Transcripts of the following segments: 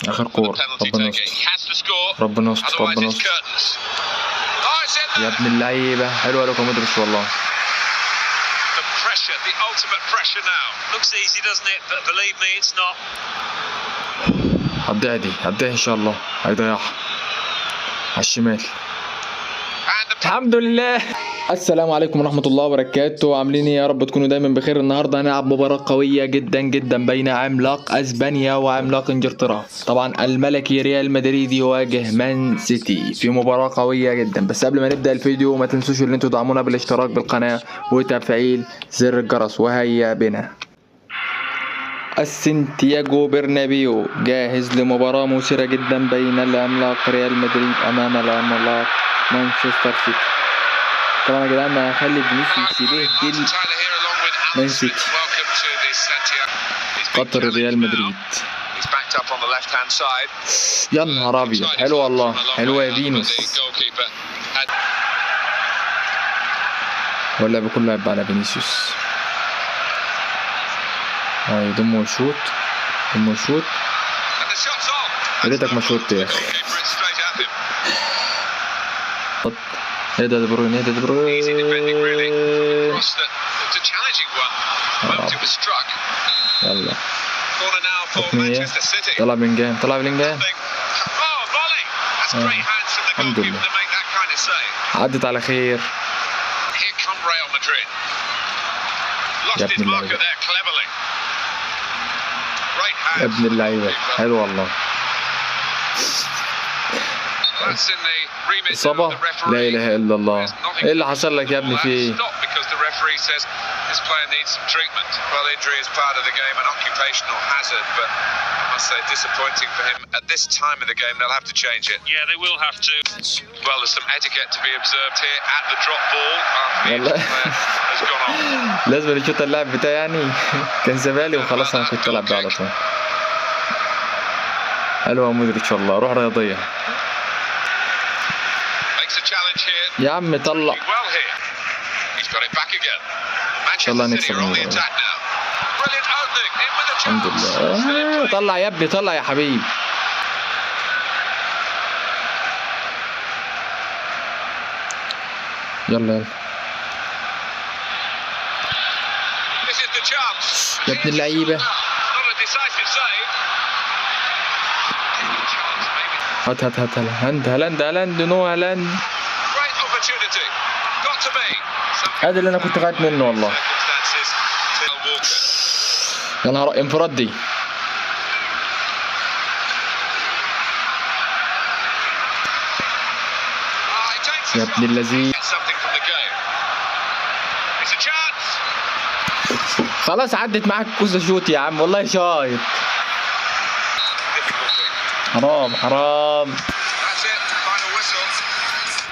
اخر كورة. ربنا يستر ربنا يستر ربنا يستر يا ابن اللعيبة. حلوة لوكا مودريتش والله. هتضيع دي، هتضيع ان شاء الله. هيضيعها على الشمال. الحمد لله. السلام عليكم ورحمة الله وبركاته. عاملين ايه؟ يا رب تكونوا دايما بخير. النهارده هنلعب مباراة قوية جدا جدا بين عملاق اسبانيا وعملاق انجلترا. طبعا الملكي ريال مدريد يواجه مان سيتي في مباراة قوية جدا. بس قبل ما نبدأ الفيديو ما تنسوش ان انتوا تدعمونا بالاشتراك بالقناة وتفعيل زر الجرس. وهيا بنا. السانتياغو برنابيو جاهز لمباراة مثيرة جدا بين العملاق ريال مدريد امام العملاق مانشستر سيتي. طبعا يا جدعان انا هخلي فينيسيوس يبهدل مان سيتي. قطر ريال مدريد. يا نهار ابيض. حلو والله. حلوه يا فينوس. هو اللعب كله هيبقى على فينيسيوس. يضم ويشوط يضم ويشوط. يا ريتك ما شوت يا اخي. ايه ده دي بروين؟ ايه ده دي بروين؟ يلا ركنية. طلع بلينجهام طلع بلينجهام. الحمد لله عدت على خير. يا ابن اللعيبة يا ابن اللعيبة. حلو والله. إصابة؟ لا إله إلا الله. إيه اللي حصل لك يا ابني؟ في إيه؟ لازم يشوط اللاعب بتاعي يعني. كان زبالي وخلاص أنا كنت ألعب ده على طول. حلوة مودريتش والله. روح رياضية يا عم. طلع ان شاء الله نكسب المباراة. الحمد لله. طلع يا ابني طلع يا حبيبي. يلا يلا يا ابن اللعيبة. هات هات هات. هالاند هالاند هالاند نو هالاند. هذا اللي انا كنت خايف منه والله. يا نهار انفراد دي. يا ابن اللذين. خلاص عدت معاك كوزا شوت يا عم والله شايط. حرام حرام.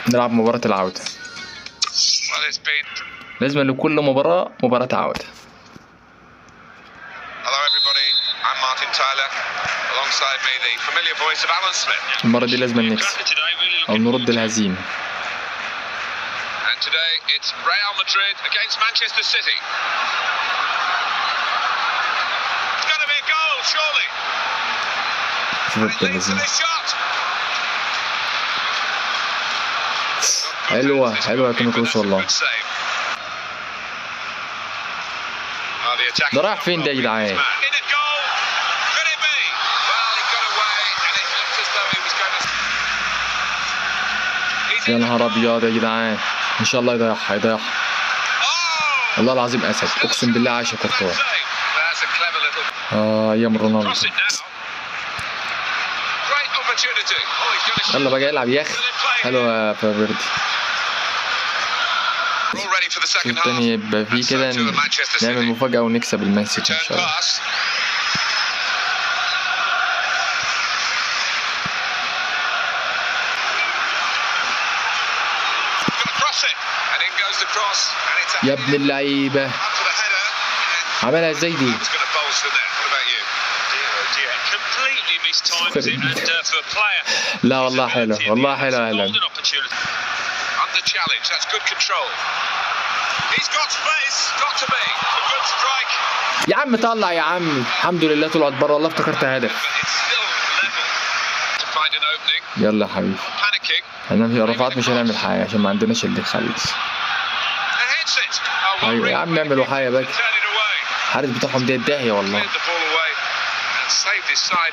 نلعب مباراة العودة. لازم لكل مباراة مباراة عودة. المرة دي لازم نكسب أو نرد الهزيمة. حلوة حلوة يا توني كروس والله. ده رايح فين ده يا جدعان؟ يا نهار ابيض يا جدعان. ان شاء الله يضيعها يضيعها. والله العظيم اسد اقسم بالله. عايش يا كورتوا. ايام رونالدو. يلا بقى العب يا اخي. حلوة يا فابردي. الشوط الثاني يبقى فيه كده نعمل مفاجأة ونكسب المان سيتي ان شاء الله. يا ابن اللعيبة. عملها ازاي دي؟ لا والله حلو والله حلو. اهلا يا عم. طلع يا عم. الحمد لله طلعت بره والله افتكرت هدف. يلا يا حبيبي، احنا في رفعات مش هنعمل حاجه عشان ما عندناش اللي يخلص. ايوه يا عم اعملوا حاجه بقى، الحارس بتاعهم ده الداهيه والله.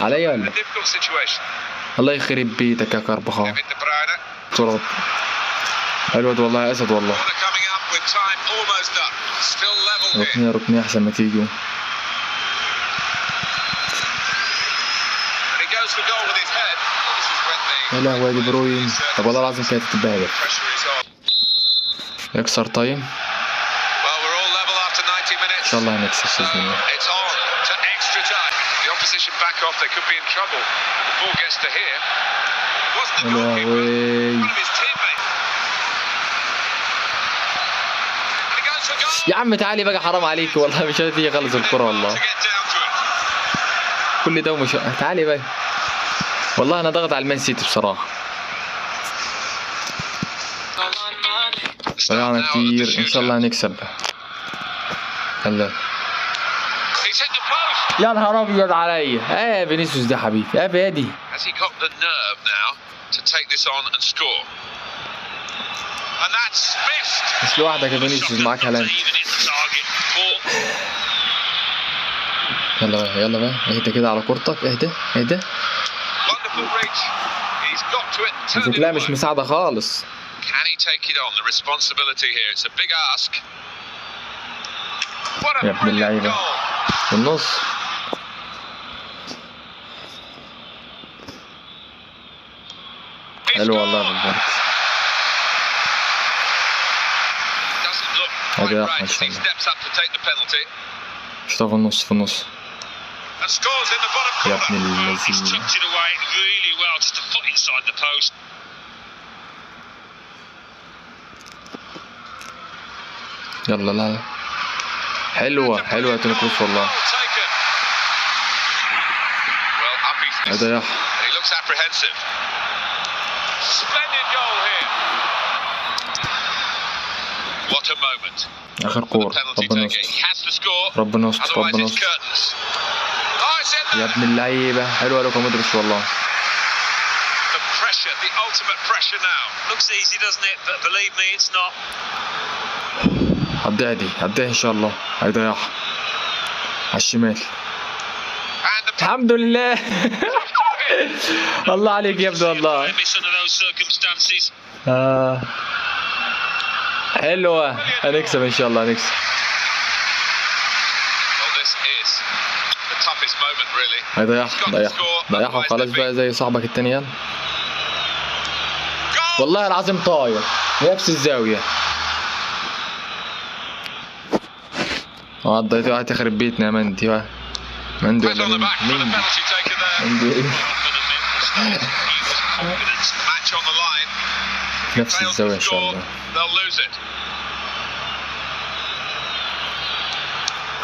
عليا ولا؟ الله يخرب بيتك يا كربخان. تراب حلوة والله يا اسد والله. ركنيه احسن ما تيجوا. يا لهوي دي بروين، طب والله العظيم كانت تتبهدل. يكسر تايم ان شاء الله هنكسب باذن الله. يا لهوي يا عم تعالي بقى، حرام عليك والله مش هتيجي خلص الكرة والله. كل ده ومش تعالي بقى والله. انا ضغط على المان سيتي بصراحة، ضيعنا كتير. ان شاء الله هنكسب. هلا يا نهار ابيض عليا. فينيسيوس ده حبيبي يا فادي. مش لوحدك يا فينيسيوس، معاك هالاند. يلا بقى يلا بقى، اهدى كده على كورتك، اهدى اهدى. شكلها مش مساعدة خالص. يا ابن اللعيبة في النص. حلو والله بالظبط. هذا يا ان شاء الله. شوف في النص في النص يا ابن اللذين. يلا لا حلوة حلوة يا توني كروس والله. هذا يا آخر كورة. ربنا يستر ربنا يستر ربنا يستر. يا ابن اللعيبة حلوة لوكا مودريتش والله. هتضيع ان شاء الله. هيضيعها على الشمال. الحمد لله. الله عليك يا ابني والله. حلوة، هنكسب ان شاء الله هنكسب. ضيعها خلاص بقى زي صاحبك التاني. يلا والله العظيم طاير نفس الزاوية. ضيعتها هتخرب بيتنا يا مندي بقى. مندي ولا مندي نفس الزاوية ان شاء الله.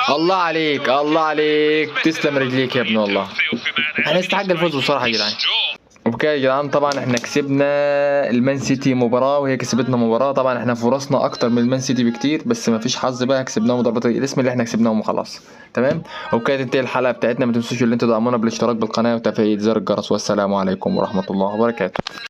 الله عليك الله عليك، تسلم رجليك يا ابن والله. احنا نستحق الفوز بصراحة يا جدعان. وبكده يا جدعان طبعا احنا كسبنا المان سيتي مباراة وهي كسبتنا مباراة. طبعا احنا فرصنا اكتر من المان سيتي بكتير بس مفيش حظ بقى، كسبناهم ضربات الاسم اللي احنا كسبناهم وخلاص. تمام. وبكده تنتهي الحلقة بتاعتنا. ما تنسوش ان انتوا تدعمونا بالاشتراك بالقناة وتفعيل زر الجرس. والسلام عليكم ورحمة الله وبركاته.